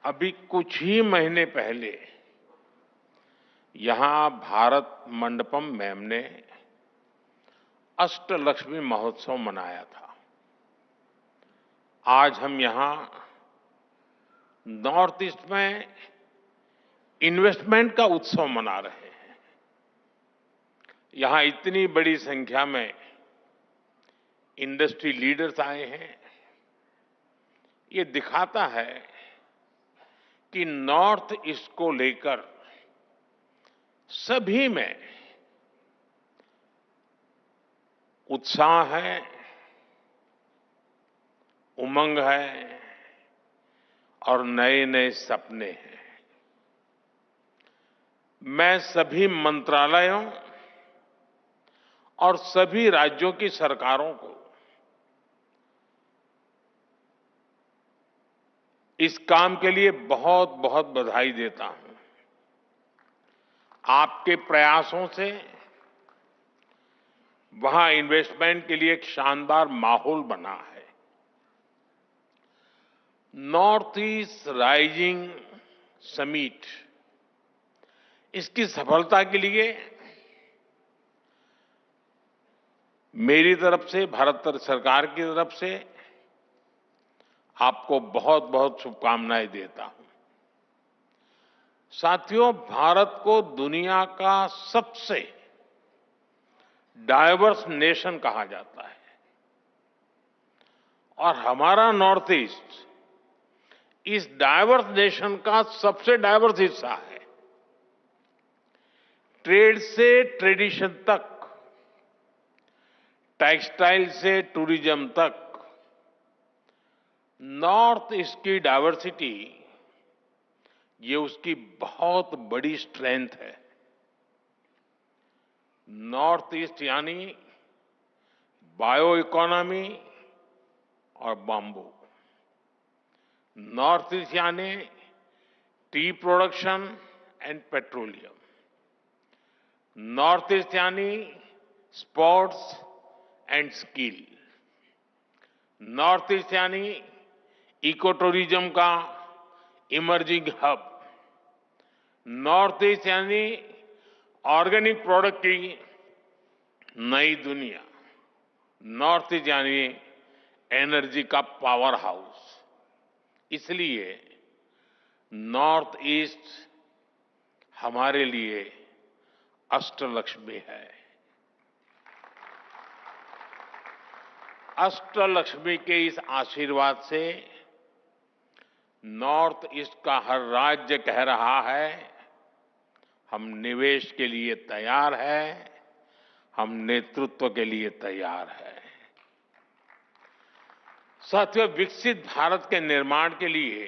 अभी कुछ ही महीने पहले यहां भारत मंडपम मैम ने अष्टलक्ष्मी महोत्सव मनाया था। आज हम यहां नॉर्थ ईस्ट में इन्वेस्टमेंट का उत्सव मना रहे हैं। यहां इतनी बड़ी संख्या में इंडस्ट्री लीडर्स आए हैं। ये दिखाता है कि नॉर्थ ईस्ट को लेकर सभी में उत्साह है, उमंग है और नए नए सपने हैं। मैं सभी मंत्रालयों और सभी राज्यों की सरकारों को इस काम के लिए बहुत बहुत बधाई देता हूं। आपके प्रयासों से वहां इन्वेस्टमेंट के लिए एक शानदार माहौल बना है। नॉर्थ ईस्ट राइजिंग समिट, इसकी सफलता के लिए मेरी तरफ से, भारत सरकार की तरफ से आपको बहुत बहुत शुभकामनाएं देता हूं। साथियों, भारत को दुनिया का सबसे डाइवर्स नेशन कहा जाता है और हमारा नॉर्थ ईस्ट इस डाइवर्स नेशन का सबसे डाइवर्स हिस्सा है। ट्रेड से ट्रेडिशन तक, टेक्सटाइल से टूरिज्म तक, नॉर्थ ईस्ट की डाइवर्सिटी ये उसकी बहुत बड़ी स्ट्रेंथ है। नॉर्थ ईस्ट यानी बायो इकोनॉमी और बाम्बू, नॉर्थ ईस्ट यानी tea production and petroleum, north east यानी sports and skill, north east यानी इको टूरिज्म का इमर्जिंग हब, नॉर्थ ईस्ट यानी ऑर्गेनिक प्रोडक्ट की नई दुनिया, नॉर्थ ईस्ट यानी एनर्जी का पावर हाउस। इसलिए नॉर्थ ईस्ट हमारे लिए अष्टलक्ष्मी है। अष्टलक्ष्मी के इस आशीर्वाद से नॉर्थ ईस्ट का हर राज्य कह रहा है, हम निवेश के लिए तैयार हैं, हम नेतृत्व के लिए तैयार हैं। साथियों, विकसित भारत के निर्माण के लिए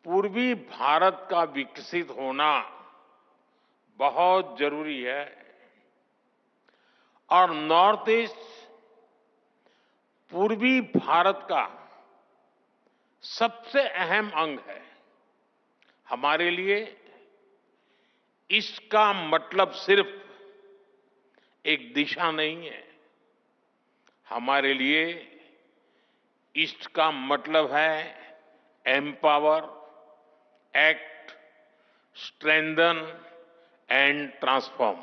पूर्वी भारत का विकसित होना बहुत जरूरी है और नॉर्थ ईस्ट पूर्वी भारत का सबसे अहम अंग है। हमारे लिए इसका मतलब सिर्फ एक दिशा नहीं है। हमारे लिए ईस्ट का मतलब है empower, act, strengthen and transform.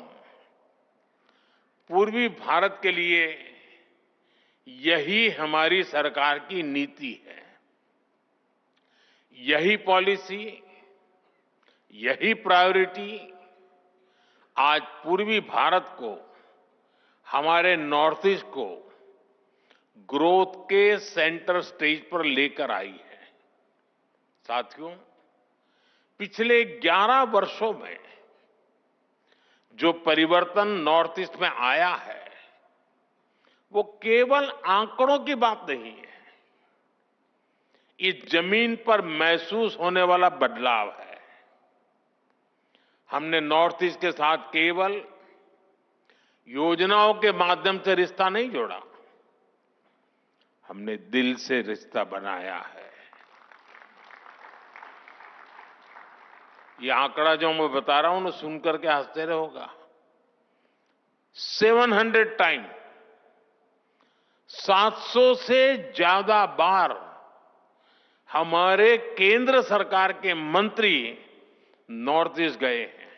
पूर्वी भारत के लिए यही हमारी सरकार की नीति है। यही पॉलिसी, यही प्रायोरिटी आज पूर्वी भारत को, हमारे नॉर्थ ईस्ट को ग्रोथ के सेंटर स्टेज पर लेकर आई है। साथियों, पिछले 11 वर्षों में जो परिवर्तन नॉर्थ ईस्ट में आया है वो केवल आंकड़ों की बात नहीं है, इस जमीन पर महसूस होने वाला बदलाव है। हमने नॉर्थ ईस्ट के साथ केवल योजनाओं के माध्यम से रिश्ता नहीं जोड़ा, हमने दिल से रिश्ता बनाया है। ये आंकड़ा जो मैं बता रहा हूं ना, सुनकर के हंसते रहोगा। 700 टाइम, 700 से ज्यादा बार हमारे केंद्र सरकार के मंत्री नॉर्थ ईस्ट गए हैं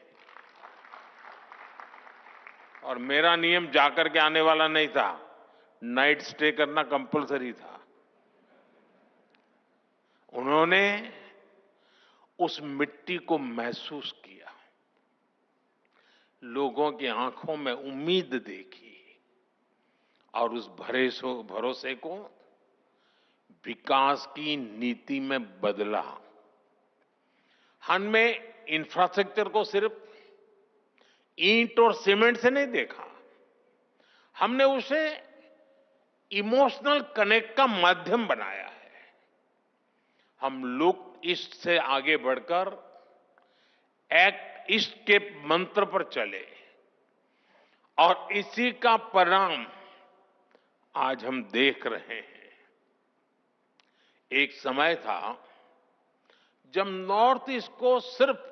और मेरा नियम जाकर के आने वाला नहीं था, नाइट स्टे करना कंपलसरी था। उन्होंने उस मिट्टी को महसूस किया, लोगों की आंखों में उम्मीद देखी और उस भरोसे को विकास की नीति में बदला। हमने इंफ्रास्ट्रक्चर को सिर्फ ईंट और सीमेंट से नहीं देखा, हमने उसे इमोशनल कनेक्ट का माध्यम बनाया है। हम लोग इससे आगे बढ़कर एक्ट ईस्ट के मंत्र पर चले और इसी का परिणाम आज हम देख रहे हैं। एक समय था जब नॉर्थ ईस्ट को सिर्फ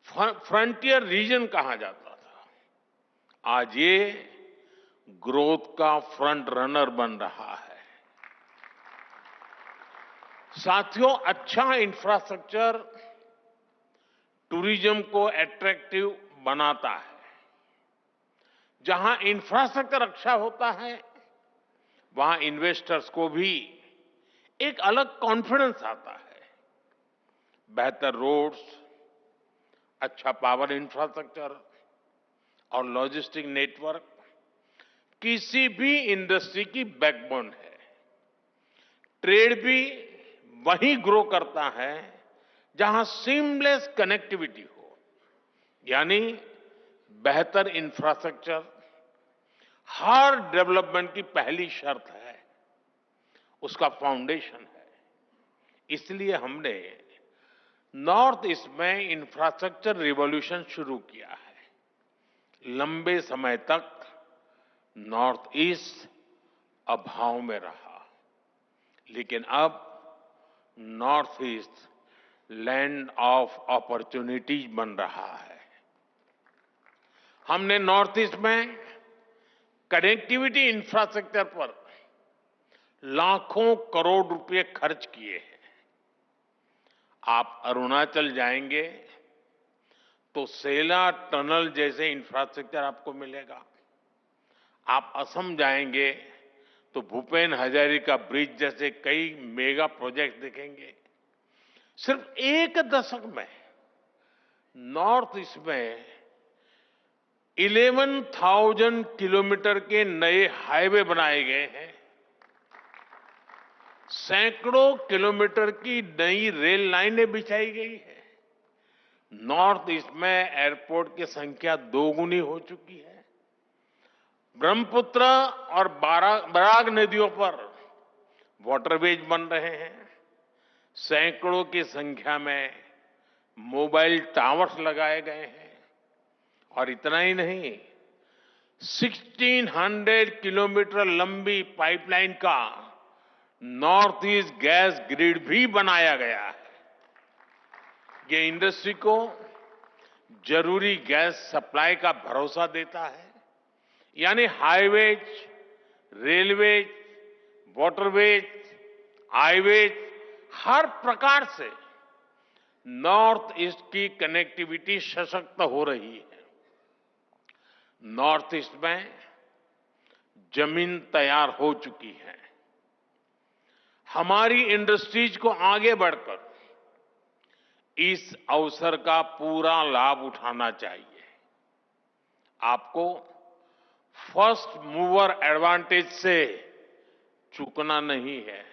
फ्रंटियर रीजन कहा जाता था, आज ये ग्रोथ का फ्रंट रनर बन रहा है। साथियों, अच्छा इंफ्रास्ट्रक्चर टूरिज्म को अट्रैक्टिव बनाता है। जहां इंफ्रास्ट्रक्चर अच्छा होता है, वहां इन्वेस्टर्स को भी एक अलग कॉन्फिडेंस आता है। बेहतर रोड्स, अच्छा पावर इंफ्रास्ट्रक्चर और लॉजिस्टिक नेटवर्क किसी भी इंडस्ट्री की बैकबोन है। ट्रेड भी वहीं ग्रो करता है जहां सीमलेस कनेक्टिविटी हो, यानी बेहतर इंफ्रास्ट्रक्चर हर डेवलपमेंट की पहली शर्त है, उसका फाउंडेशन है। इसलिए हमने नॉर्थ ईस्ट में इंफ्रास्ट्रक्चर रिवॉल्यूशन शुरू किया है। लंबे समय तक नॉर्थ ईस्ट अभाव में रहा, लेकिन अब north east land of opportunities बन रहा है। हमने नॉर्थ ईस्ट में कनेक्टिविटी इंफ्रास्ट्रक्चर पर लाखों करोड़ रुपए खर्च किए हैं। आप अरुणाचल जाएंगे तो सेला टनल जैसे इंफ्रास्ट्रक्चर आपको मिलेगा। आप असम जाएंगे तो भूपेन हजारिका ब्रिज जैसे कई मेगा प्रोजेक्ट दिखेंगे। सिर्फ एक दशक में नॉर्थ ईस्ट में 11,000 किलोमीटर के नए हाईवे बनाए गए हैं। सैकड़ों किलोमीटर की नई रेल लाइनें बिछाई गई है। नॉर्थ ईस्ट में एयरपोर्ट की संख्या दोगुनी हो चुकी है। ब्रह्मपुत्र और बराग नदियों पर वाटरवेज बन रहे हैं। सैकड़ों की संख्या में मोबाइल टावर्स लगाए गए हैं। और इतना ही नहीं, 1600 किलोमीटर लंबी पाइपलाइन का नॉर्थ ईस्ट गैस ग्रिड भी बनाया गया है। ये इंडस्ट्री को जरूरी गैस सप्लाई का भरोसा देता है। यानी हाईवेज, रेलवेज, वाटरवेज, हाईवेज, हर प्रकार से नॉर्थ ईस्ट की कनेक्टिविटी सशक्त हो रही है। नॉर्थ ईस्ट में जमीन तैयार हो चुकी है। हमारी इंडस्ट्रीज को आगे बढ़कर इस अवसर का पूरा लाभ उठाना चाहिए। आपको फर्स्ट मूवर एडवांटेज से चूकना नहीं है।